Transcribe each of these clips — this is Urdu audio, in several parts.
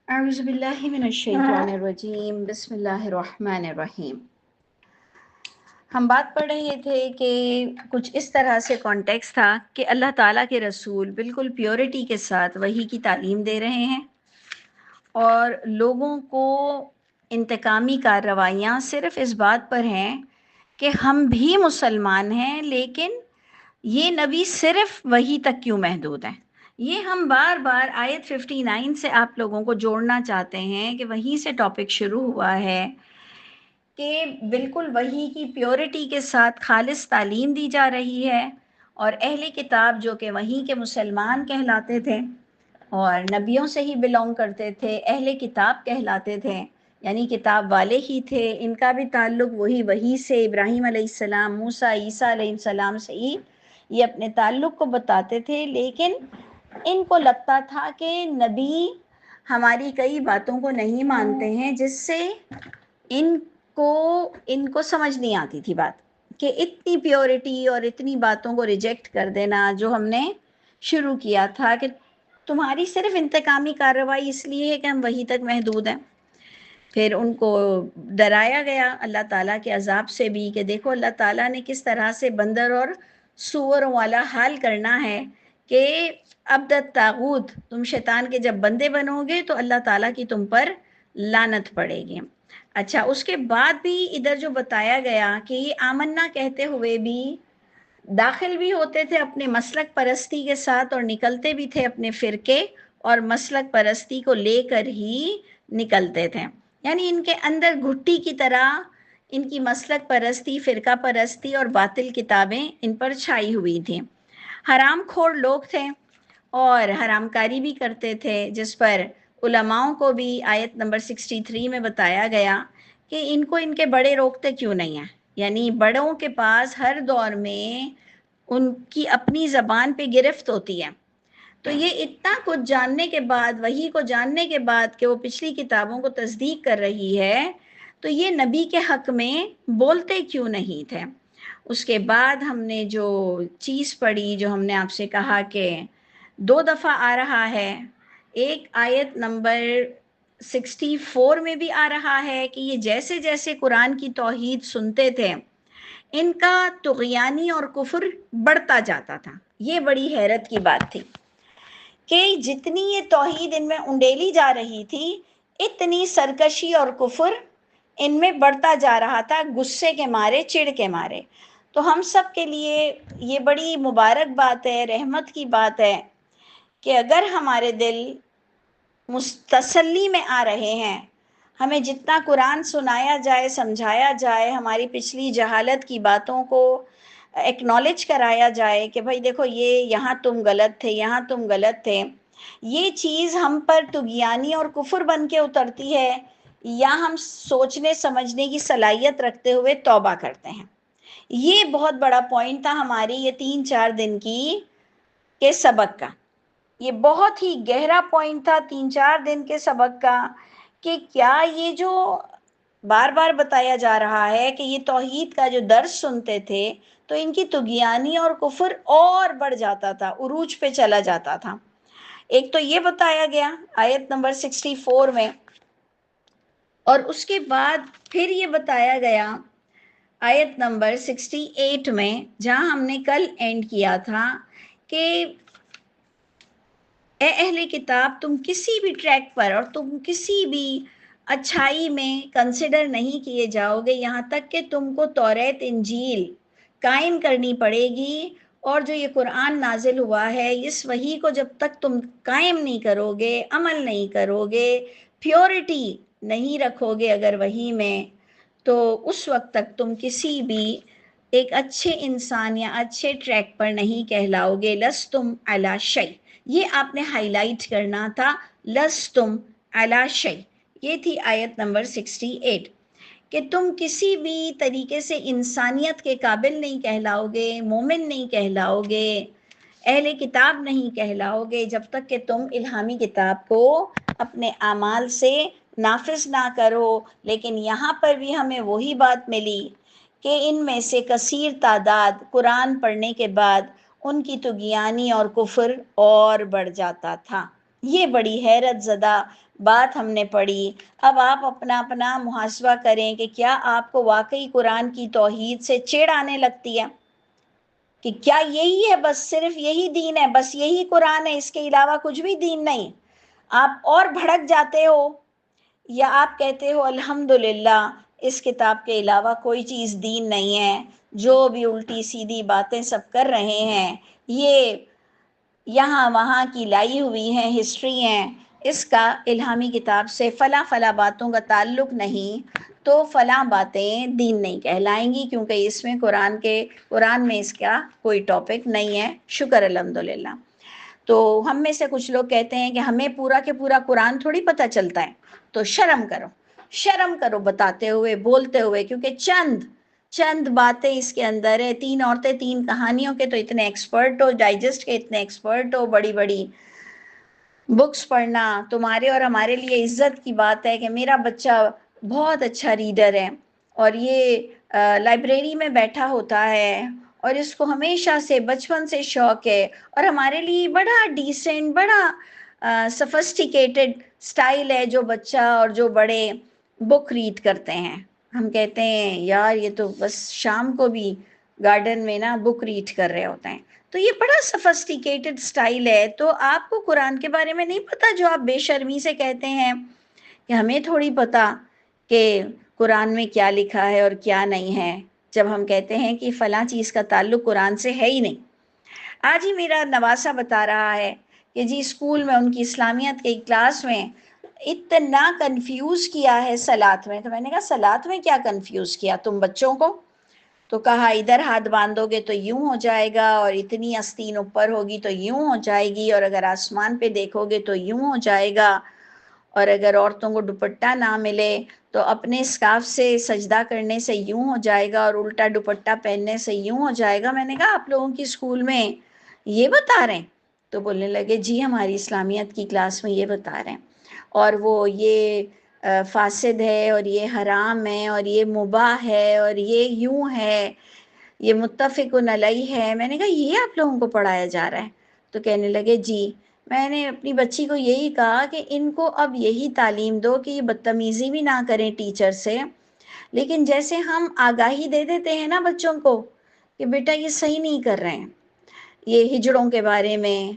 اعوذ باللہ من الشیطان الرجیم، بسم اللہ الرحمن الرحیم۔ ہم بات پڑھ رہے تھے کہ کچھ اس طرح سے کانٹیکس تھا کہ اللہ تعالیٰ کے رسول بالکل پیورٹی کے ساتھ وحی کی تعلیم دے رہے ہیں، اور لوگوں کو انتقامی کارروائیاں صرف اس بات پر ہیں کہ ہم بھی مسلمان ہیں، لیکن یہ نبی صرف وحی تک کیوں محدود ہیں۔ یہ ہم بار بار آیت 59 سے آپ لوگوں کو جوڑنا چاہتے ہیں کہ وہیں سے ٹاپک شروع ہوا ہے کہ بالکل وحی کی پیورٹی کے ساتھ خالص تعلیم دی جا رہی ہے، اور اہل کتاب جو کہ وحی کے مسلمان کہلاتے تھے اور نبیوں سے ہی بلونگ کرتے تھے، اہل کتاب کہلاتے تھے، یعنی کتاب والے ہی تھے، ان کا بھی تعلق وہی سے ابراہیم علیہ السلام، موسیٰ، عیسیٰ علیہ السلام سے ہی یہ اپنے تعلق کو بتاتے تھے، لیکن ان کو لگتا تھا کہ نبی ہماری کئی باتوں کو نہیں مانتے ہیں، جس سے ان کو سمجھ نہیں آتی تھی بات کہ اتنی پیورٹی اور اتنی باتوں کو ریجیکٹ کر دینا جو ہم نے شروع کیا تھا کہ تمہاری صرف انتقامی کارروائی اس لیے ہے کہ ہم وہی تک محدود ہیں۔ پھر ان کو ڈرایا گیا اللہ تعالیٰ کے عذاب سے بھی کہ دیکھو اللہ تعالیٰ نے کس طرح سے بندر اور سوروں والا حال کرنا ہے کہ عبدت طاغوت، تم شیطان کے جب بندے بنو گے تو اللہ تعالیٰ کی تم پر لعنت پڑے گی۔ اچھا، اس کے بعد بھی ادھر جو بتایا گیا کہ یہ آمنا کہتے ہوئے بھی داخل بھی ہوتے تھے اپنے مسلک پرستی کے ساتھ اور نکلتے بھی تھے اپنے فرقے اور مسلک پرستی کو لے کر ہی نکلتے تھے، یعنی ان کے اندر گھٹی کی طرح ان کی مسلک پرستی، فرقہ پرستی اور باطل کتابیں ان پر چھائی ہوئی تھیں۔ حرام خور لوگ تھے اور حرام کاری بھی کرتے تھے، جس پر علماؤں کو بھی آیت نمبر 63 میں بتایا گیا کہ ان کو ان کے بڑے روکتے کیوں نہیں ہیں، یعنی بڑوں کے پاس ہر دور میں ان کی اپنی زبان پہ گرفت ہوتی ہے۔ تو یہ اتنا کچھ جاننے کے بعد، وحی کو جاننے کے بعد کہ وہ پچھلی کتابوں کو تصدیق کر رہی ہے، تو یہ نبی کے حق میں بولتے کیوں نہیں تھے۔ اس کے بعد ہم نے جو چیز پڑھی، جو ہم نے آپ سے کہا کہ 2 دفعہ آ رہا ہے، ایک آیت نمبر 64 میں بھی آ رہا ہے کہ یہ جیسے جیسے قرآن کی توحید سنتے تھے ان کا طغیانی اور کفر بڑھتا جاتا تھا۔ یہ بڑی حیرت کی بات تھی کہ جتنی یہ توحید ان میں انڈیلی جا رہی تھی، اتنی سرکشی اور کفر ان میں بڑھتا جا رہا تھا، غصے کے مارے، چڑ کے مارے۔ تو ہم سب کے لیے یہ بڑی مبارک بات ہے، رحمت کی بات ہے کہ اگر ہمارے دل تسلی میں آ رہے ہیں، ہمیں جتنا قرآن سنایا جائے، سمجھایا جائے، ہماری پچھلی جہالت کی باتوں کو ایکنالج کرایا جائے کہ بھائی دیکھو یہ یہاں تم غلط تھے، یہاں تم غلط تھے، یہ چیز ہم پر طغیانی اور کفر بن کے اترتی ہے، یا ہم سوچنے سمجھنے کی صلاحیت رکھتے ہوئے توبہ کرتے ہیں۔ یہ بہت بڑا پوائنٹ تھا ہماری یہ 3-4 دن کے سبق کا۔ یہ بہت ہی گہرا پوائنٹ تھا 3-4 دن کے سبق کا کہ کیا یہ جو بار بار بتایا جا رہا ہے کہ یہ توحید کا جو درس سنتے تھے تو ان کی طغیانی اور کفر اور بڑھ جاتا تھا، عروج پہ چلا جاتا تھا۔ ایک تو یہ بتایا گیا آیت نمبر 64 میں، اور اس کے بعد پھر یہ بتایا گیا آیت نمبر 68 میں، جہاں ہم نے کل اینڈ کیا تھا کہ اے اہل کتاب، تم کسی بھی ٹریک پر اور تم کسی بھی اچھائی میں کنسیڈر نہیں کیے جاؤ گے یہاں تک کہ تم کو توریت انجیل قائم کرنی پڑے گی، اور جو یہ قرآن نازل ہوا ہے اس وحی کو جب تک تم قائم نہیں کرو گے، عمل نہیں کرو گے، پیورٹی نہیں رکھو گے اگر وحی میں، تو اس وقت تک تم کسی بھی ایک اچھے انسان یا اچھے ٹریک پر نہیں کہلاؤ گے۔ لستم علی شیء، یہ آپ نے ہائی لائٹ کرنا تھا، لستم علی شیء، یہ تھی آیت نمبر 68 کہ تم کسی بھی طریقے سے انسانیت کے قابل نہیں کہلاؤ گے، مومن نہیں کہلاؤ گے، اہل کتاب نہیں کہلاؤ گے جب تک کہ تم الہامی کتاب کو اپنے اعمال سے نافذ نہ کرو۔ لیکن یہاں پر بھی ہمیں وہی بات ملی کہ ان میں سے کثیر تعداد قرآن پڑھنے کے بعد ان کی طغیانی اور کفر اور بڑھ جاتا تھا۔ یہ بڑی حیرت زدہ بات ہم نے پڑھی. اب آپ اپنا اپنا محاسبہ کریں کہ کیا آپ کو واقعی قرآن کی توحید سے چڑ آنے لگتی ہے کہ کیا یہی ہے، بس صرف یہی دین ہے، بس یہی قرآن ہے، اس کے علاوہ کچھ بھی دین نہیں. آپ اور بھڑک جاتے ہو، یا آپ کہتے ہو الحمدللہ اس کتاب کے علاوہ کوئی چیز دین نہیں ہے، جو بھی الٹی سیدھی باتیں سب کر رہے ہیں یہ یہاں وہاں کی لائی ہوئی ہیں، ہسٹری ہیں، اس کا الہامی کتاب سے فلاں فلاں باتوں کا تعلق نہیں، تو فلاں باتیں دین نہیں کہلائیں گی، کیونکہ اس میں قرآن میں اس کا کوئی ٹاپک نہیں ہے. شکر الحمدللہ. تو ہم میں سے کچھ لوگ کہتے ہیں کہ ہمیں پورا کے پورا قرآن تھوڑی پتہ چلتا ہے، تو شرم کرو بتاتے ہوئے، بولتے ہوئے، کیونکہ چند باتیں اس کے اندر ہے. 3 عورتیں 3 کہانیوں کے تو اتنے ایکسپرٹ ہو، ڈائجسٹ کے اتنے ایکسپرٹ ہو، بڑی بڑی بکس پڑھنا تمہارے اور ہمارے لیے عزت کی بات ہے کہ میرا بچہ بہت اچھا ریڈر ہے اور یہ لائبریری میں بیٹھا ہوتا ہے اور اس کو ہمیشہ سے بچپن سے شوق ہے، اور ہمارے لیے بڑا ڈیسنٹ، بڑا سفسٹیکیٹڈ سٹائل ہے جو بچہ اور جو بڑے بک ریڈ کرتے ہیں. ہم کہتے ہیں یار یہ تو بس شام کو بھی گارڈن میں نا بک ریڈ کر رہے ہوتے ہیں. تو یہ بڑا سفسٹیکیٹڈ سٹائل ہے. تو آپ کو قرآن کے بارے میں نہیں پتا جو آپ بے شرمی سے کہتے ہیں کہ ہمیں تھوڑی پتا کہ قرآن میں کیا لکھا ہے اور کیا نہیں ہے، جب ہم کہتے ہیں کہ فلاں چیز کا تعلق قرآن سے ہے ہی نہیں. آج ہی میرا نواسا بتا رہا ہے کہ جی اسکول میں ان کی اسلامیت کے کلاس میں اتنا کنفیوز کیا ہے صلاۃ میں. تو میں نے کہا صلاۃ میں کیا کنفیوز کیا تم بچوں کو؟ تو کہا ادھر ہاتھ باندھو گے تو یوں ہو جائے گا، اور اتنی آستین اوپر ہوگی تو یوں ہو جائے گی، اور اگر آسمان پہ دیکھو گے تو یوں ہو جائے گا، اور اگر عورتوں کو دوپٹہ نہ ملے تو اپنے اسکارف سے سجدہ کرنے سے یوں ہو جائے گا، اور الٹا دوپٹہ پہننے سے یوں ہو جائے گا. میں نے کہا آپ لوگوں کی اسکول میں یہ بتا رہے ہیں؟ تو بولنے لگے جی ہماری اسلامیت کی کلاس میں یہ بتا رہے ہیں، اور وہ یہ فاسد ہے اور یہ حرام ہے اور یہ مباح ہے اور یہ یوں ہے، یہ متفق علیہ ہے. میں نے کہا یہ آپ لوگوں کو پڑھایا جا رہا ہے؟ تو کہنے لگے جی. میں نے اپنی بچی کو یہی کہا کہ ان کو اب یہی تعلیم دو کہ یہ بدتمیزی بھی نہ کریں ٹیچر سے، لیکن جیسے ہم آگاہی دے دیتے ہیں نا بچوں کو کہ بیٹا یہ صحیح نہیں کر رہے ہیں، یہ ہجڑوں کے بارے میں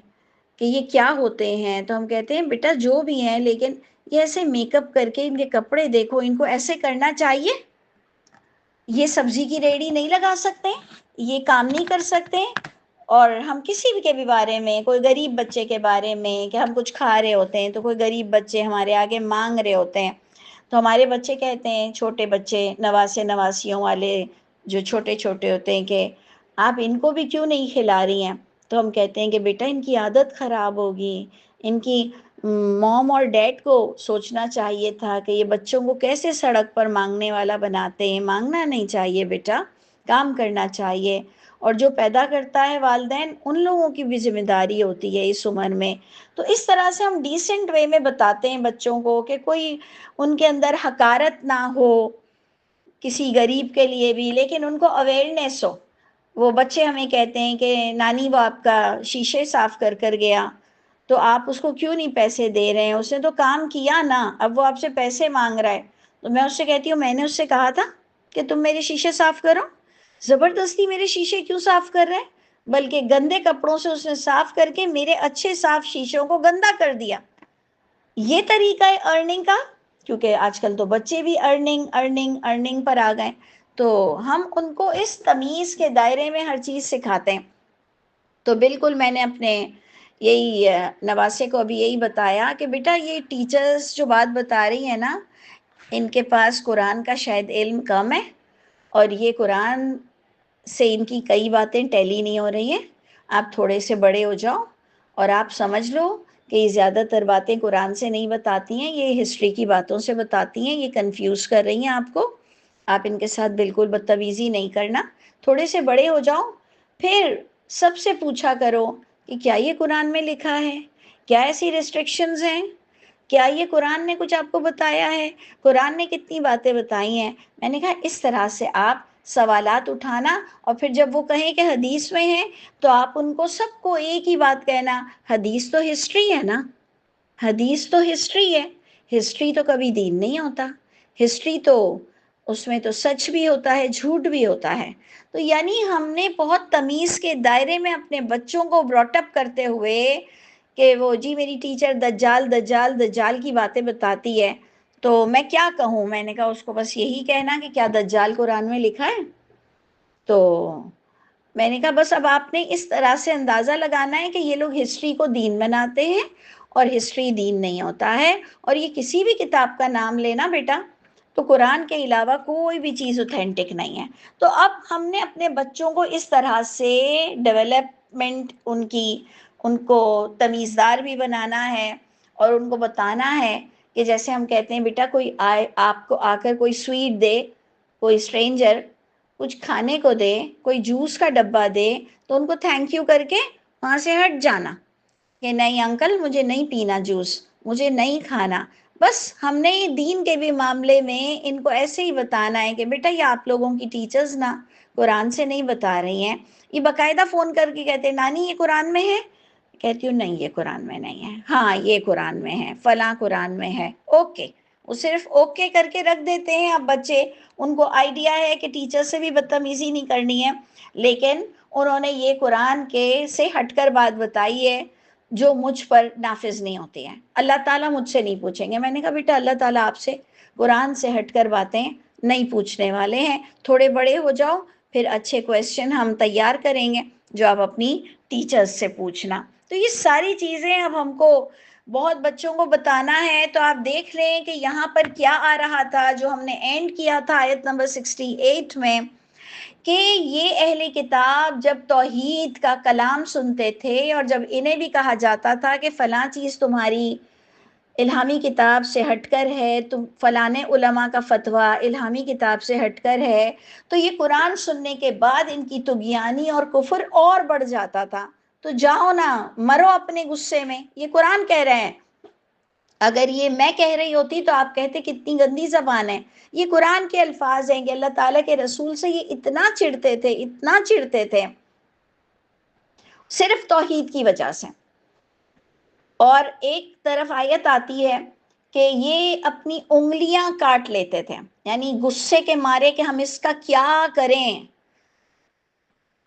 کہ یہ کیا ہوتے ہیں، تو ہم کہتے ہیں بیٹا جو بھی ہیں، لیکن یہ ایسے میک اپ کر کے ان کے کپڑے دیکھو، ان کو ایسے کرنا چاہیے، یہ سبزی کی ریڑھی نہیں لگا سکتے، یہ کام نہیں کر سکتے. اور ہم کسی بھی کے بھی بارے میں، کوئی غریب بچے کے بارے میں کہ ہم کچھ کھا رہے ہوتے ہیں تو کوئی غریب بچے ہمارے آگے مانگ رہے ہوتے ہیں، تو ہمارے بچے کہتے ہیں، چھوٹے بچے نواسے نواسیوں والے جو چھوٹے چھوٹے ہوتے ہیں، کہ آپ ان کو بھی کیوں نہیں کھلا رہی ہیں؟ تو ہم کہتے ہیں کہ بیٹا ان کی عادت خراب ہوگی، ان کی موم اور ڈیڈ کو سوچنا چاہیے تھا کہ یہ بچوں کو کیسے سڑک پر مانگنے والا بناتے ہیں. مانگنا نہیں چاہیے بیٹا، کام کرنا چاہیے. اور جو پیدا کرتا ہے والدین، ان لوگوں کی بھی ذمہ داری ہوتی ہے اس عمر میں. تو اس طرح سے ہم ڈیسنٹ وے میں بتاتے ہیں بچوں کو کہ کوئی ان کے اندر حقارت نہ ہو کسی غریب کے لیے بھی، لیکن ان کو اویئرنیس ہو. وہ بچے ہمیں کہتے ہیں کہ نانی وہ آپ کا شیشے صاف کر کر گیا تو آپ اس کو کیوں نہیں پیسے دے رہے ہیں؟ اس نے تو کام کیا نا، اب وہ آپ سے پیسے مانگ رہا ہے. تو میں اس سے کہتی ہوں میں نے اس سے کہا تھا کہ تم میرے شیشے صاف کرو؟ زبردستی میرے شیشے کیوں صاف کر رہے ہیں؟ بلکہ گندے کپڑوں سے اس نے صاف کر کے میرے اچھے صاف شیشوں کو گندا کر دیا. یہ طریقہ ہے ارننگ کا، کیونکہ آج کل تو بچے بھی ارننگ پر آ گئے، تو ہم ان کو اس تمیز کے دائرے میں ہر چیز سکھاتے ہیں. تو بالکل میں نے اپنے یہی نواسے کو ابھی یہی بتایا کہ بیٹا یہ ٹیچرز جو بات بتا رہی ہیں نا، ان کے پاس قرآن کا شاید علم کم ہے، اور یہ قرآن سے ان کی کئی باتیں ٹیلی نہیں ہو رہی ہیں. آپ تھوڑے سے بڑے ہو جاؤ اور آپ سمجھ لو کہ یہ زیادہ تر باتیں قرآن سے نہیں بتاتی ہیں، یہ ہسٹری کی باتوں سے بتاتی ہیں، یہ کنفیوز کر رہی ہیں آپ کو. آپ ان کے ساتھ بالکل بدتمیزی نہیں کرنا. تھوڑے سے بڑے ہو جاؤ، پھر سب سے پوچھا کرو کہ کیا یہ قرآن میں لکھا ہے؟ کیا ایسی ریسٹرکشنز ہیں؟ کیا یہ قرآن نے کچھ آپ کو بتایا ہے؟ قرآن نے کتنی باتیں بتائی ہیں؟ میں نے کہا اس طرح سے آپ سوالات اٹھانا، اور پھر جب وہ کہیں کہ حدیث میں ہیں تو آپ ان کو سب کو ایک ہی بات کہنا، حدیث تو ہسٹری ہے نا، حدیث تو ہسٹری ہے. ہسٹری تو کبھی دین نہیں ہوتا، ہسٹری تو اس میں تو سچ بھی ہوتا ہے، جھوٹ بھی ہوتا ہے۔ تو یعنی ہم نے بہت تمیز کے دائرے میں اپنے بچوں کو براٹ اپ کرتے ہوئے کہ وہ جی میری ٹیچر دجال دجال دجال کی باتیں بتاتی ہے، تو میں کیا کہوں؟ میں نے کہا اس کو بس یہی کہنا کہ کیا دجال قرآن میں لکھا ہے؟ تو میں نے کہا بس اب آپ نے اس طرح سے اندازہ لگانا ہے کہ یہ لوگ ہسٹری کو دین بناتے ہیں اور ہسٹری دین نہیں ہوتا ہے، اور یہ کسی بھی کتاب کا نام لینا بیٹا تو قرآن کے علاوہ کوئی بھی چیز اوتھینٹک نہیں ہے۔ تو اب ہم نے اپنے بچوں کو اس طرح سے ڈیولپمنٹ ان کو تمیزدار بھی بنانا ہے، اور ان کو بتانا ہے کہ جیسے ہم کہتے ہیں بیٹا کوئی آپ کو آ کر کوئی سویٹ دے، کوئی اسٹرینجر کچھ کھانے کو دے، کوئی جوس کا ڈبہ دے، تو ان کو تھینک یو کر کے وہاں سے ہٹ جانا کہ نہیں انکل مجھے نہیں پینا جوس، مجھے نہیں کھانا۔ بس ہم نے دین کے بھی معاملے میں ان کو ایسے ہی بتانا ہے کہ بیٹا یہ آپ لوگوں کی ٹیچرز نا قرآن سے نہیں بتا رہی ہیں، یہ باقاعدہ فون کر کے کہتے ہیں نانی یہ قرآن میں ہے، کہتی ہوں نہیں یہ قرآن میں نہیں ہے، ہاں یہ قرآن میں ہے، فلاں قرآن میں ہے، اوکے۔ وہ صرف اوکے کر کے رکھ دیتے ہیں۔ اب بچے ان کو آئیڈیا ہے کہ ٹیچر سے بھی بدتمیزی نہیں کرنی ہے، لیکن انہوں نے یہ قرآن کے سے ہٹ کر بات بتائی ہے جو مجھ پر نافذ نہیں ہوتی ہے۔ اللہ تعالیٰ مجھ سے نہیں پوچھیں گے۔ میں نے کہا بیٹا اللہ تعالیٰ آپ سے قرآن سے ہٹ کر باتیں نہیں پوچھنے والے ہیں، تھوڑے بڑے ہو جاؤ پھر اچھے کویسچن ہم تیار کریں گے جو آپ اپنی ٹیچرز سے پوچھنا۔ تو یہ ساری چیزیں اب ہم کو بہت بچوں کو بتانا ہے۔ تو آپ دیکھ لیں کہ یہاں پر کیا آ رہا تھا جو ہم نے اینڈ کیا تھا آیت نمبر 68 میں، کہ یہ اہل کتاب جب توحید کا کلام سنتے تھے اور جب انہیں بھی کہا جاتا تھا کہ فلاں چیز تمہاری الہامی کتاب سے ہٹ کر ہے، تم فلاں علماء کا فتویٰ الہامی کتاب سے ہٹ کر ہے، تو یہ قرآن سننے کے بعد ان کی طغیانی اور کفر اور بڑھ جاتا تھا۔ تو جاؤ نا مرو اپنے غصے میں، یہ قرآن کہہ رہے ہیں۔ اگر یہ میں کہہ رہی ہوتی تو آپ کہتے کتنی گندی زبان ہے۔ یہ قرآن کے الفاظ ہیں کہ اللہ تعالیٰ کے رسول سے یہ اتنا چڑھتے تھے، اتنا چڑھتے تھے صرف توحید کی وجہ سے۔ اور ایک طرف آیت آتی ہے کہ یہ اپنی انگلیاں کاٹ لیتے تھے، یعنی غصے کے مارے کہ ہم اس کا کیا کریں،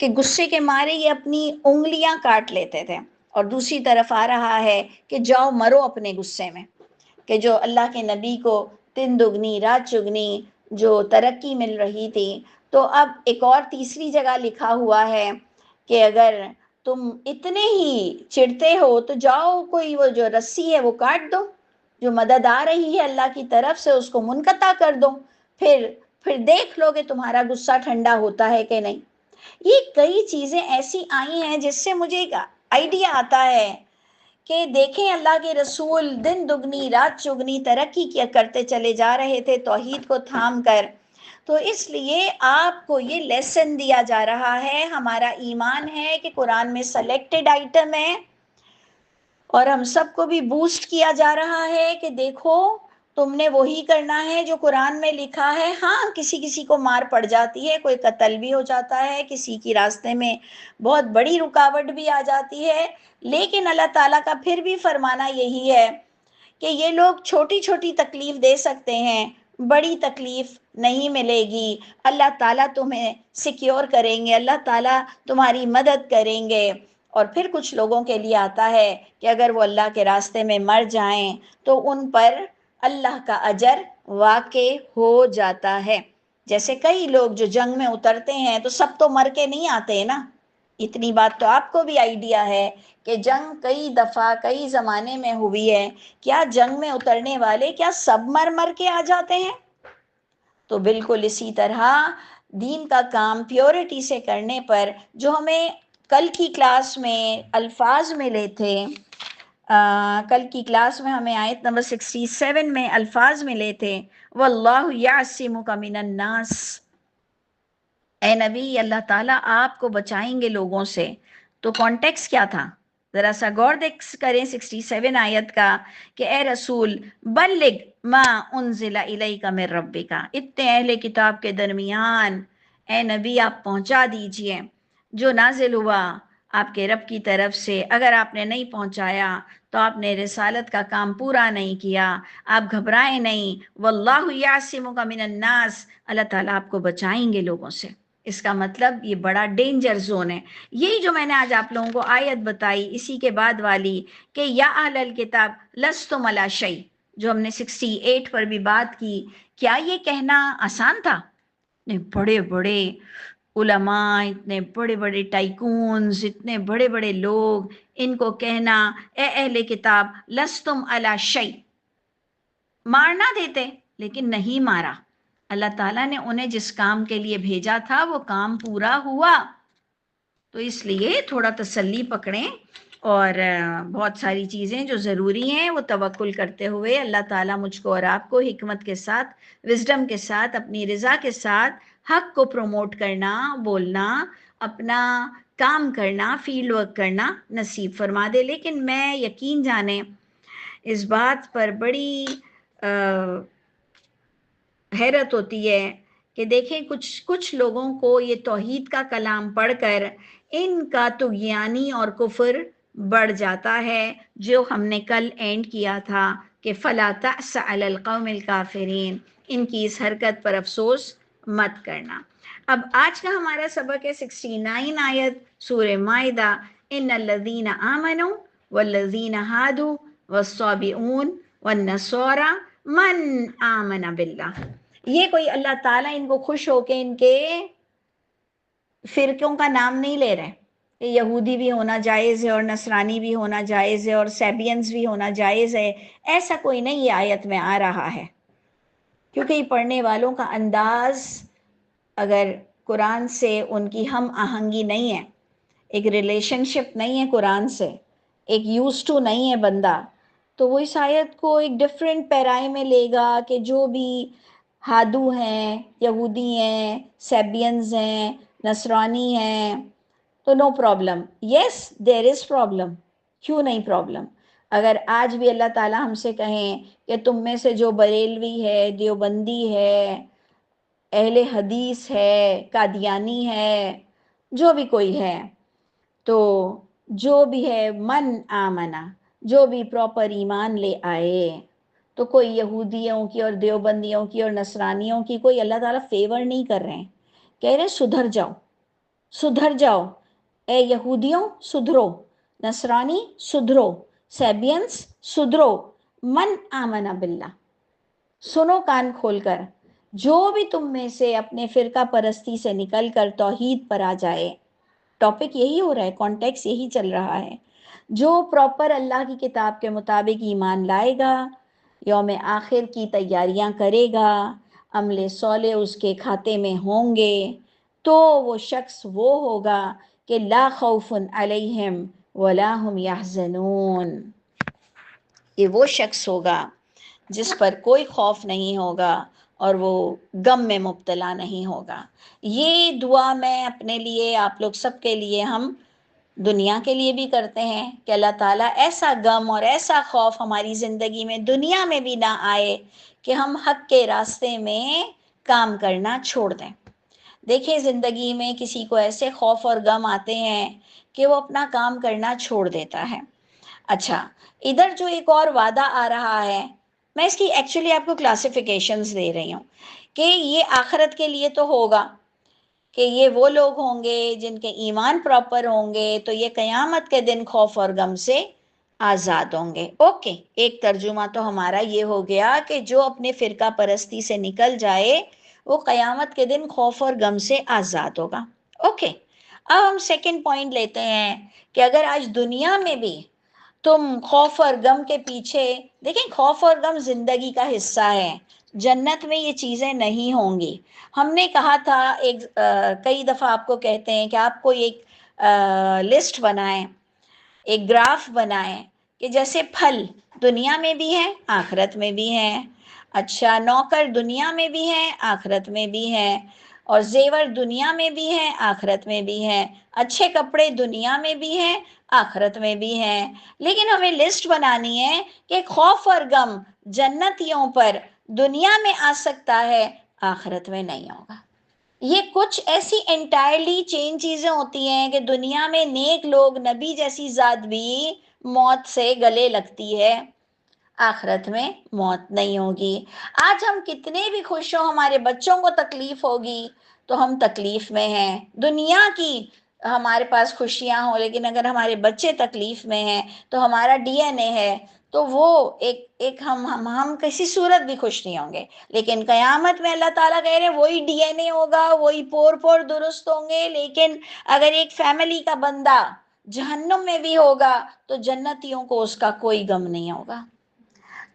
کہ غصے کے مارے یہ اپنی انگلیاں کاٹ لیتے تھے۔ اور دوسری طرف آ رہا ہے کہ جاؤ مرو اپنے غصے میں، کہ جو اللہ کے نبی کو دن دگنی رات چگنی جو ترقی مل رہی تھی، تو اب ایک اور تیسری جگہ لکھا ہوا ہے کہ اگر تم اتنے ہی چڑھتے ہو تو جاؤ کوئی وہ جو رسی ہے وہ کاٹ دو، جو مدد آ رہی ہے اللہ کی طرف سے اس کو منقطع کر دو، پھر دیکھ لو کہ تمہارا غصہ ٹھنڈا ہوتا ہے کہ نہیں۔ یہ کئی چیزیں ایسی آئی ہیں جس سے مجھے ایک آئیڈیا آتا ہے کہ دیکھیں اللہ کے رسول دن دگنی رات چگنی ترقی کیا کرتے چلے جا رہے تھے توحید کو تھام کر۔ تو اس لیے آپ کو یہ لیسن دیا جا رہا ہے، ہمارا ایمان ہے کہ قرآن میں سلیکٹڈ آئٹم ہے، اور ہم سب کو بھی بوسٹ کیا جا رہا ہے کہ دیکھو تم نے وہی کرنا ہے جو قرآن میں لکھا ہے۔ ہاں کسی کسی کو مار پڑ جاتی ہے، کوئی قتل بھی ہو جاتا ہے، کسی کی راستے میں بہت بڑی رکاوٹ بھی آ جاتی ہے، لیکن اللہ تعالیٰ کا پھر بھی فرمانا یہی ہے کہ یہ لوگ چھوٹی چھوٹی تکلیف دے سکتے ہیں، بڑی تکلیف نہیں ملے گی، اللہ تعالیٰ تمہیں سیکیور کریں گے، اللہ تعالیٰ تمہاری مدد کریں گے۔ اور پھر کچھ لوگوں کے لیے آتا ہے کہ اگر وہ اللہ کے راستے میں مر جائیں تو ان پر اللہ کا اجر واقع ہو جاتا ہے۔ جیسے کئی لوگ جو جنگ میں اترتے ہیں تو سب تو مر کے نہیں آتے ہیں نا، اتنی بات تو آپ کو بھی آئیڈیا ہے کہ جنگ کئی دفعہ کئی زمانے میں ہوئی ہے، کیا جنگ میں اترنے والے کیا سب مر کے آ جاتے ہیں؟ تو بالکل اسی طرح دین کا کام پیورٹی سے کرنے پر جو ہمیں کل کی کلاس میں الفاظ ملے تھے، کل کی کلاس میں ہمیں آیت نمبر 67 میں الفاظ ملے تھے وَاللَّهُ يَعْصِمُكَ مِنَ النَّاسِ، اے نبی اللہ تعالیٰ آپ کو بچائیں گے لوگوں سے۔ تو کانٹیکس کیا تھا؟ ذرا سا غور کریں 67 آیت کا کہ اے رسول بلغ ما انزل الیک من ربک، اتنے اہل کتاب کے درمیان اے نبی آپ پہنچا دیجئے جو نازل ہوا آپ کے رب کی طرف سے۔ اگر آپ نے نہیں پہنچایا تو آپ نے رسالت کا کام پورا نہیں کیا. آپ گھبرائیں نہیں. واللہ یعصمک من الناس، اللہ تعالیٰ آپ کو بچائیں گے لوگوں سے. اس کا مطلب یہ بڑا ڈینجر زون ہے. یہی جو میں نے آج آپ لوگوں کو آیت بتائی اسی کے بعد والی کہ یا اہل الکتاب لستم علی شیء، جو ہم نے 68 پر بھی بات کی، کیا یہ کہنا آسان تھا؟ اتنے بڑے بڑے علماء، اتنے بڑے بڑے ٹائکونز، اتنے بڑے بڑے لوگ، ان کو کہنا اے اہل کتاب لستم علی شیء. مارنا دیتے لیکن نہیں مارا. اللہ تعالیٰ نے انہیں جس کام کے لیے بھیجا تھا وہ کام پورا ہوا. تو اس لیے تھوڑا تسلی پکڑیں، اور بہت ساری چیزیں جو ضروری ہیں وہ توکل کرتے ہوئے اللہ تعالیٰ مجھ کو اور آپ کو حکمت کے ساتھ، وزڈم کے ساتھ، اپنی رضا کے ساتھ حق کو پروموٹ کرنا، بولنا، اپنا کام کرنا، فیلڈ ورک کرنا نصیب فرما دے. لیکن میں یقین جانیں اس بات پر بڑی حیرت ہوتی ہے کہ دیکھیں کچھ لوگوں کو یہ توحید کا کلام پڑھ کر ان کا طغیانی اور کفر بڑھ جاتا ہے، جو ہم نے کل اینڈ کیا تھا کہ فلا تأس علی القوم الکافرین. ان کی اس حرکت پر افسوس مت کرنا. اب آج کا ہمارا سبق ہے 69 آیت سورہ مائدہ. ان الذین آمنوا والذین ہادوا والصابئون والنصارى من آمن باللہ. یہ کوئی اللہ تعالیٰ ان کو خوش ہو کے ان کے فرقوں کا نام نہیں لے رہے کہ یہودی بھی ہونا جائز ہے اور نصرانی بھی ہونا جائز ہے اور سیبینز بھی ہونا جائز ہے. ایسا کوئی نہیں یہ آیت میں آ رہا ہے، کیونکہ یہ پڑھنے والوں کا انداز اگر قرآن سے ان کی ہم آہنگی نہیں ہے، ایک ریلیشن شپ نہیں ہے قرآن سے، ایک یوز ٹو نہیں ہے بندہ، تو وہ اس آیت کو ایک ڈفرینٹ پیرائی میں لے گا کہ جو بھی ہادو ہیں، یہودی ہیں، سیبینز ہیں، نصرانی ہیں، تو no problem. Yes there is problem. کیوں نہیں پرابلم؟ اگر آج بھی اللہ تعالیٰ ہم سے کہیں کہ تم میں سے جو بریلوی ہے، دیوبندی ہے، اہل حدیث ہے، قادیانی ہے، جو بھی کوئی ہے، تو جو بھی ہے من آمنا، جو بھی پراپر ایمان لے آئے، تو کوئی یہودیوں کی اور دیوبندیوں کی اور نصرانیوں کی کوئی اللہ تعالیٰ فیور نہیں کر رہے ہیں. کہہ رہے سدھر جاؤ، سدھر جاؤ. اے یہودیوں سدھرو، نصرانی سدھرو، سیبینس سدھرو، من آمنا باللہ. سنو کان کھول کر، جو بھی تم میں سے اپنے فرقہ پرستی سے نکل کر توحید پر آ جائے. ٹاپک یہی ہو رہا ہے، کانٹیکس یہی چل رہا ہے. جو پراپر اللہ کی کتاب کے مطابق ایمان لائے گا، یوم آخر کی تیاریاں کرے گا، عمل صالح اس کے کھاتے میں ہوں گے، تو وہ شخص وہ ہوگا کہ لا خوف علیہم ولا هم یحزنون. یہ وہ شخص ہوگا جس پر کوئی خوف نہیں ہوگا اور وہ غم میں مبتلا نہیں ہوگا. یہ دعا میں اپنے لیے، آپ لوگ سب کے لیے، ہم دنیا کے لیے بھی کرتے ہیں کہ اللہ تعالیٰ ایسا غم اور ایسا خوف ہماری زندگی میں دنیا میں بھی نہ آئے کہ ہم حق کے راستے میں کام کرنا چھوڑ دیں. دیکھیں زندگی میں کسی کو ایسے خوف اور غم آتے ہیں کہ وہ اپنا کام کرنا چھوڑ دیتا ہے. اچھا، ادھر جو ایک اور وعدہ آ رہا ہے، میں اس کی ایکچولی آپ کو کلاسیفیکیشنز دے رہی ہوں کہ یہ آخرت کے لیے تو ہوگا کہ یہ وہ لوگ ہوں گے جن کے ایمان پراپر ہوں گے، تو یہ قیامت کے دن خوف اور غم سے آزاد ہوں گے. اوکے، ایک ترجمہ تو ہمارا یہ ہو گیا کہ جو اپنے فرقہ پرستی سے نکل جائے وہ قیامت کے دن خوف اور غم سے آزاد ہوگا. اوکے، اب ہم سیکنڈ پوائنٹ لیتے ہیں کہ اگر آج دنیا میں بھی تم خوف اور غم کے پیچھے، دیکھیں خوف اور غم زندگی کا حصہ ہے، جنت میں یہ چیزیں نہیں ہوں گی. ہم نے کہا تھا کئی دفعہ آپ کو کہتے ہیں کہ آپ کو ایک لسٹ بنائیں، ایک گراف بنائیں کہ جیسے پھل دنیا میں بھی ہیں آخرت میں بھی ہیں، اچھا نوکر دنیا میں بھی ہیں آخرت میں بھی ہیں، اور زیور دنیا میں بھی ہیں آخرت میں بھی ہیں، اچھے کپڑے دنیا میں بھی ہیں آخرت میں بھی ہیں. لیکن ہمیں لسٹ بنانی ہے کہ خوف اور غم جنتیوں پر دنیا میں آ سکتا ہے، آخرت میں نہیں ہوگا. یہ کچھ ایسی انٹائرلی چینج چیزیں ہوتی ہیں کہ دنیا میں نیک لوگ، نبی جیسی ذات بھی موت سے گلے لگتی ہے، آخرت میں موت نہیں ہوگی۔ آج ہم کتنے بھی خوش ہوں، ہمارے بچوں کو تکلیف ہوگی تو ہم تکلیف میں ہیں، دنیا کی ہمارے پاس خوشیاں ہوں، لیکن اگر ہمارے بچے تکلیف میں ہیں تو ہمارا ڈی این اے ہے، تو وہ ایک ہم کسی صورت بھی خوش نہیں ہوں گے۔ لیکن قیامت میں اللہ تعالیٰ کہہ رہے ہیں وہی ڈی این اے ہوگا، وہی پور پور درست ہوں گے، لیکن اگر ایک فیملی کا بندہ جہنم میں بھی ہوگا تو جنتیوں کو اس کا کوئی غم نہیں ہوگا۔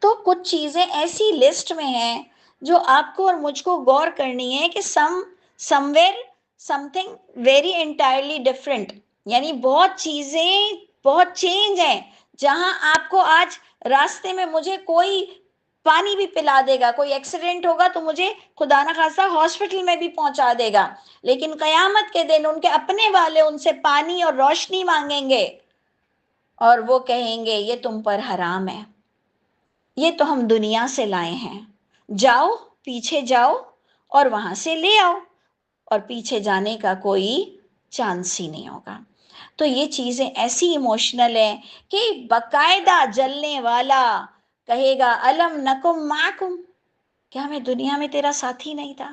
تو کچھ چیزیں ایسی لسٹ میں ہیں جو آپ کو اور مجھ کو غور کرنی ہے کہ somewhere something very entirely different, یعنی بہت چیزیں بہت چینج ہیں۔ جہاں آپ کو آج راستے میں مجھے کوئی پانی بھی پلا دے گا، کوئی ایکسیڈنٹ ہوگا تو مجھے خدا نہ خواستہ ہاسپٹل میں بھی پہنچا دے گا، لیکن قیامت کے دن ان کے اپنے والے ان سے پانی اور روشنی مانگیں گے اور وہ کہیں گے یہ تم پر حرام ہے، یہ تو ہم دنیا سے لائے ہیں، جاؤ پیچھے جاؤ اور وہاں سے لے آؤ، اور پیچھے جانے کا کوئی چانس ہی نہیں ہوگا۔ تو یہ چیزیں ایسی ایموشنل ہیں کہ باقاعدہ جلنے والا کہے گا الم نکم معکم، کیا میں دنیا میں تیرا ساتھی نہیں تھا،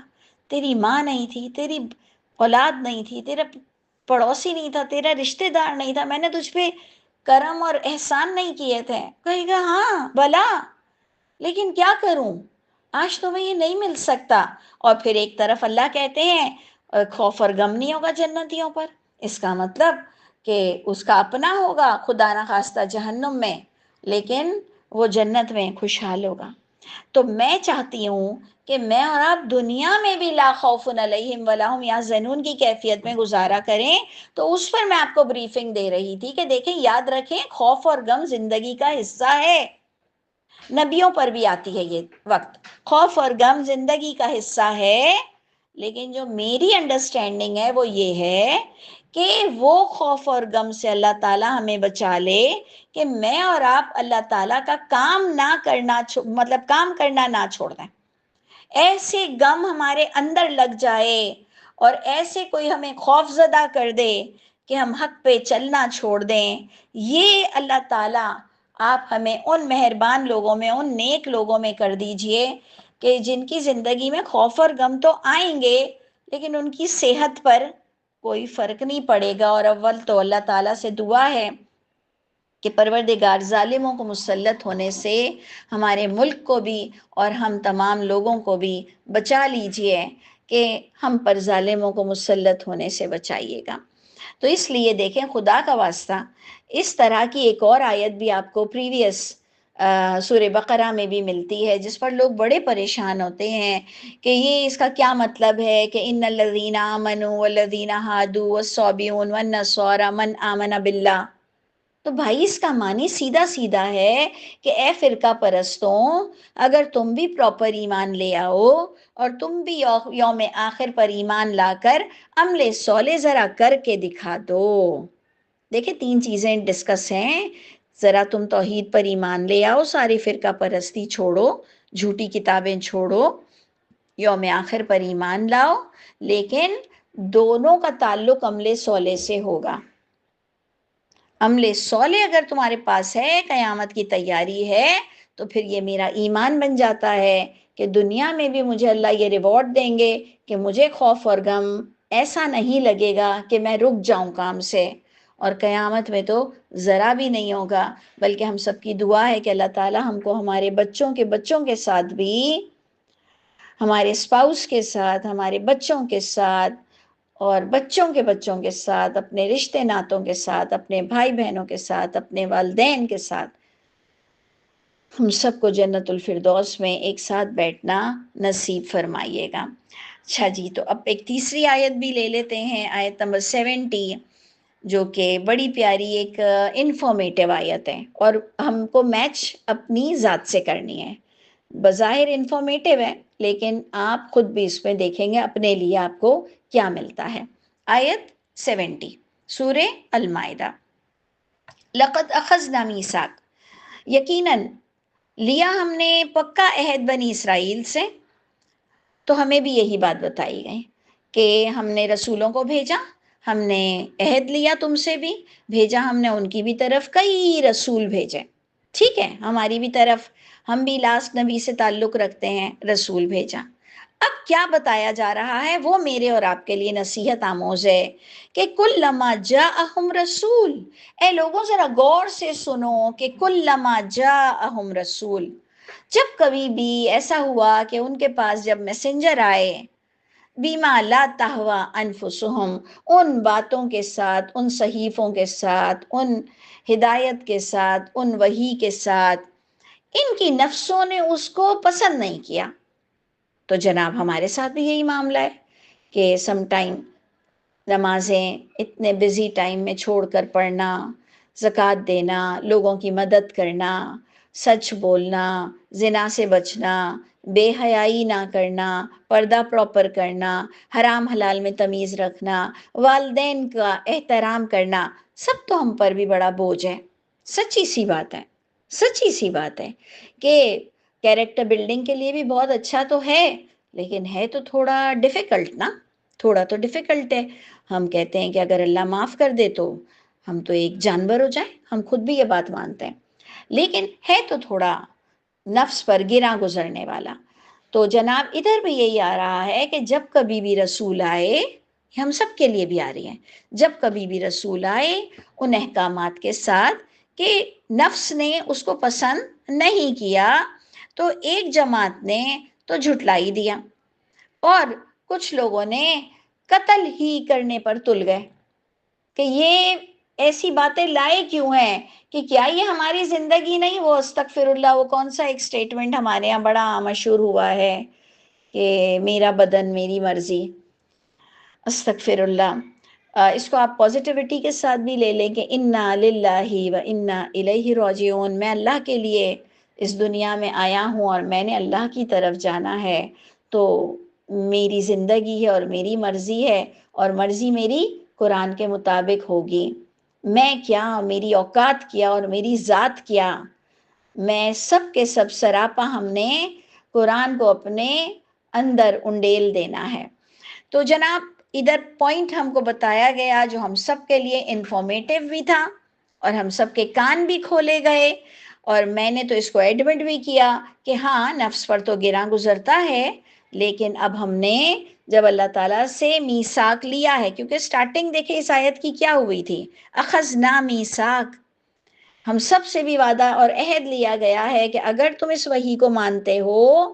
تیری ماں نہیں تھی، تیری اولاد نہیں تھی، تیرا پڑوسی نہیں تھا، تیرا رشتہ دار نہیں تھا، میں نے تجھ پہ کرم اور احسان نہیں کیے تھے؟ کہے گا ہاں بھلا، لیکن کیا کروں، آج تو میں یہ نہیں مل سکتا۔ اور پھر ایک طرف اللہ کہتے ہیں خوف اور غم نہیں ہوگا جنتیوں پر، اس کا مطلب کہ اس کا اپنا ہوگا خدا نہ خواستہ جہنم میں، لیکن وہ جنت میں خوشحال ہوگا۔ تو میں چاہتی ہوں کہ میں اور آپ دنیا میں بھی لا خوف علیہم ولا هم یحزنون کی کیفیت میں گزارا کریں۔ تو اس پر میں آپ کو بریفنگ دے رہی تھی کہ دیکھیں، یاد رکھیں خوف اور غم زندگی کا حصہ ہے، نبیوں پر بھی آتی ہے یہ وقت، خوف اور غم زندگی کا حصہ ہے، لیکن جو میری انڈرسٹینڈنگ ہے وہ یہ ہے کہ وہ خوف اور غم سے اللہ تعالیٰ ہمیں بچا لے کہ میں اور آپ اللہ تعالیٰ کا کام نہ کرنا مطلب کام کرنا نہ چھوڑ دیں، ایسے غم ہمارے اندر لگ جائے اور ایسے کوئی ہمیں خوف زدہ کر دے کہ ہم حق پہ چلنا چھوڑ دیں۔ یہ اللہ تعالیٰ آپ ہمیں ان مہربان لوگوں میں، ان نیک لوگوں میں کر دیجئے کہ جن کی زندگی میں خوف اور غم تو آئیں گے لیکن ان کی صحت پر کوئی فرق نہیں پڑے گا۔ اور اول تو اللہ تعالیٰ سے دعا ہے کہ پروردگار ظالموں کو مسلط ہونے سے ہمارے ملک کو بھی اور ہم تمام لوگوں کو بھی بچا لیجئے، کہ ہم پر ظالموں کو مسلط ہونے سے بچائیے گا۔ تو اس لیے دیکھیں خدا کا واسطہ، اس طرح کی ایک اور آیت بھی آپ کو پریویس سورہ بقرہ میں بھی ملتی ہے، جس پر لوگ بڑے پریشان ہوتے ہیں کہ یہ اس کا کیا مطلب ہے کہ ان الذین آمنوا والذین ہادوا والصابئون والنصارى من آمن باللہ۔ تو بھائی اس کا معنی سیدھا سیدھا ہے کہ اے فرقہ پرستوں، اگر تم بھی پراپر ایمان لے آؤ اور تم بھی یوم آخر پر ایمان لا کر عمل صالح ذرا کر کے دکھا دو۔ دیکھیں تین چیزیں ڈسکس ہیں، ذرا تم توحید پر ایمان لے آؤ، ساری فرقہ پرستی چھوڑو، جھوٹی کتابیں چھوڑو، یوم آخر پر ایمان لاؤ، لیکن دونوں کا تعلق عمل صالح سے ہوگا۔ عمل صالح اگر تمہارے پاس ہے، قیامت کی تیاری ہے، تو پھر یہ میرا ایمان بن جاتا ہے کہ دنیا میں بھی مجھے اللہ یہ ریوارڈ دیں گے کہ مجھے خوف اور غم ایسا نہیں لگے گا کہ میں رک جاؤں کام سے، اور قیامت میں تو ذرا بھی نہیں ہوگا۔ بلکہ ہم سب کی دعا ہے کہ اللہ تعالی ہم کو ہمارے بچوں کے ساتھ بھی، ہمارے اسپاؤس کے ساتھ، ہمارے بچوں کے ساتھ اور بچوں کے ساتھ، اپنے رشتے ناتوں کے ساتھ، اپنے بھائی بہنوں کے ساتھ، اپنے والدین کے ساتھ، ہم سب کو جنت الفردوس میں ایک ساتھ بیٹھنا نصیب فرمائیے گا۔ اچھا جی، تو اب ایک تیسری آیت بھی لے لیتے ہیں، آیت نمبر 70، جو کہ بڑی پیاری ایک انفارمیٹیو آیت ہے، اور ہم کو میچ اپنی ذات سے کرنی ہے۔ بظاہر انفارمیٹیو ہے، لیکن آپ خود بھی اس میں دیکھیں گے اپنے لیے آپ کو کیا ملتا ہے۔ آیت 70 سورہ المائدہ، لقد اخذنا میثاق، یقیناً لیا ہم نے پکا عہد بنی اسرائیل سے۔ تو ہمیں بھی یہی بات بتائی گئی کہ ہم نے رسولوں کو بھیجا، ہم نے عہد لیا تم سے بھی، بھیجا ہم نے ان کی بھی طرف کئی رسول بھیجے، ٹھیک ہے، ہماری بھی طرف ہم بھی لاسٹ نبی سے تعلق رکھتے ہیں، رسول بھیجا۔ اب کیا بتایا جا رہا ہے وہ میرے اور آپ کے لیے نصیحت آموز ہے کہ کلما جاءہم رسول، اے لوگوں ذرا غور سے سنو کہ کلما جاءہم رسول، جب کبھی بھی ایسا ہوا کہ ان کے پاس جب میسنجر آئے، بیما لا تہوا انفسہم، ان باتوں کے ساتھ، ان صحیفوں کے ساتھ، ان ہدایت کے ساتھ، ان وحی کے ساتھ، ان کی نفسوں نے اس کو پسند نہیں کیا۔ تو جناب ہمارے ساتھ بھی یہی معاملہ ہے کہ سم ٹائم نمازیں اتنے بزی ٹائم میں چھوڑ کر پڑھنا، زکوٰۃ دینا، لوگوں کی مدد کرنا، سچ بولنا، زنا سے بچنا، بے حیائی نہ کرنا، پردہ پراپر کرنا، حرام حلال میں تمیز رکھنا، والدین کا احترام کرنا، سب تو ہم پر بھی بڑا بوجھ ہے۔ سچی سی بات ہے، سچی سی بات ہے کہ کیریکٹر بلڈنگ کے لیے بھی بہت اچھا تو ہے، لیکن ہے تو تھوڑا ڈیفیکلٹ نا، تھوڑا تو ڈیفیکلٹ ہے۔ ہم کہتے ہیں کہ اگر اللہ معاف کر دے تو ہم تو ایک جانور ہو جائیں، ہم خود بھی یہ بات مانتے ہیں، لیکن ہے تو تھوڑا نفس پر گراں گزرنے والا۔ تو جناب ادھر بھی یہی آ رہا ہے کہ جب کبھی بھی رسول آئے، ہم سب کے لیے بھی آ رہی ہیں، جب کبھی بھی رسول آئے ان احکامات کے ساتھ کہ نفس نے اس کو پسند نہیں کیا، تو ایک جماعت نے تو جھٹلا ہی دیا، اور کچھ لوگوں نے قتل ہی کرنے پر تل گئے کہ یہ ایسی باتیں لائے کیوں ہیں، کہ کیا یہ ہماری زندگی نہیں، وہ استغفر اللہ، وہ کون سا ایک سٹیٹمنٹ ہمارے ہاں بڑا مشہور ہوا ہے کہ میرا بدن میری مرضی، استغفر اللہ۔ اس کو آپ پازیٹیوٹی کے ساتھ بھی لے لیں کہ انا للہ و انا الیہ راجعون، میں اللہ کے لیے اس دنیا میں آیا ہوں اور میں نے اللہ کی طرف جانا ہے، تو میری زندگی ہے اور میری مرضی ہے، اور مرضی میری قرآن کے مطابق ہوگی۔ میں کیا، میری اوقات کیا اور میری ذات کیا، میں سب کے سب سراپا ہم نے قرآن کو اپنے اندر انڈیل دینا ہے۔ تو جناب ادھر پوائنٹ ہم کو بتایا گیا جو ہم سب کے لیے انفارمیٹیو بھی تھا، اور ہم سب کے کان بھی کھولے گئے، اور میں نے تو اس کو ایڈمٹ بھی کیا کہ ہاں نفس پر تو گراں گزرتا ہے، لیکن اب ہم نے جب اللہ تعالیٰ سے میثاق لیا ہے، کیونکہ سٹارٹنگ دیکھیں اس آیت کی کیا ہوئی تھی، اخذنا میثاق، ہم سب سے بھی وعدہ اور عہد لیا گیا ہے کہ اگر تم اس وحی کو مانتے ہو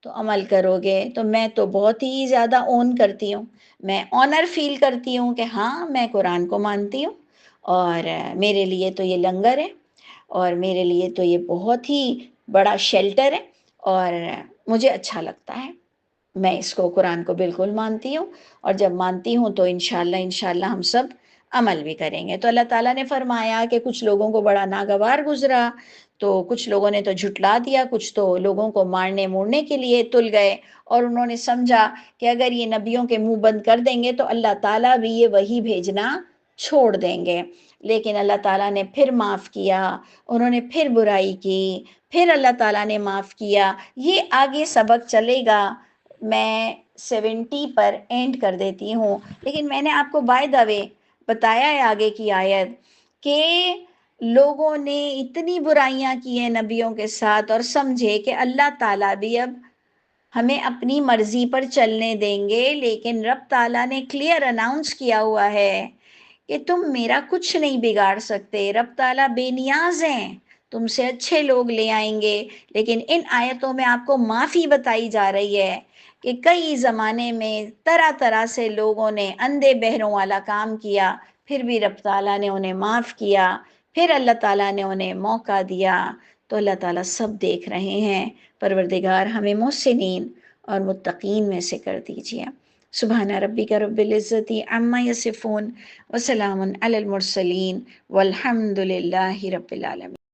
تو عمل کرو گے، تو میں تو بہت ہی زیادہ اون کرتی ہوں، میں آنر فیل کرتی ہوں کہ ہاں میں قرآن کو مانتی ہوں، اور میرے لیے تو یہ لنگر ہے، اور میرے لیے تو یہ بہت ہی بڑا شیلٹر ہے، اور مجھے اچھا لگتا ہے، میں اس کو قرآن کو بالکل مانتی ہوں، اور جب مانتی ہوں تو انشاءاللہ ہم سب عمل بھی کریں گے۔ تو اللہ تعالیٰ نے فرمایا کہ کچھ لوگوں کو بڑا ناگوار گزرا، تو کچھ لوگوں نے تو جھٹلا دیا، کچھ تو لوگوں کو مارنے مورنے کے لیے تل گئے، اور انہوں نے سمجھا کہ اگر یہ نبیوں کے منہ بند کر دیں گے تو اللہ تعالیٰ بھی یہ وحی بھیجنا چھوڑ دیں گے، لیکن اللہ تعالیٰ نے پھر معاف کیا، انہوں نے پھر برائی کی، پھر اللہ تعالیٰ نے معاف کیا۔ یہ آگے سبق چلے گا، میں 70 پر اینڈ کر دیتی ہوں، لیکن میں نے آپ کو بائی دا وے بتایا ہے آگے کی آیت کہ لوگوں نے اتنی برائیاں کی ہیں نبیوں کے ساتھ، اور سمجھے کہ اللہ تعالیٰ بھی اب ہمیں اپنی مرضی پر چلنے دیں گے، لیکن رب تعالیٰ نے کلیئر اناؤنس کیا ہوا ہے کہ تم میرا کچھ نہیں بگاڑ سکتے، رب تعالیٰ بے نیاز ہیں، تم سے اچھے لوگ لے آئیں گے۔ لیکن ان آیتوں میں آپ کو معافی بتائی جا رہی ہے کہ کئی زمانے میں طرح طرح سے لوگوں نے اندھے بہروں والا کام کیا، پھر بھی رب تعالیٰ نے انہیں معاف کیا، پھر اللہ تعالیٰ نے انہیں موقع دیا۔ تو اللہ تعالیٰ سب دیکھ رہے ہیں، پروردگار ہمیں محسنین اور متقین میں سے کر دیجیے۔ سبحان ربک رب العزت عما یصفون وسلام علی المرسلین والحمد للہ رب العالمین۔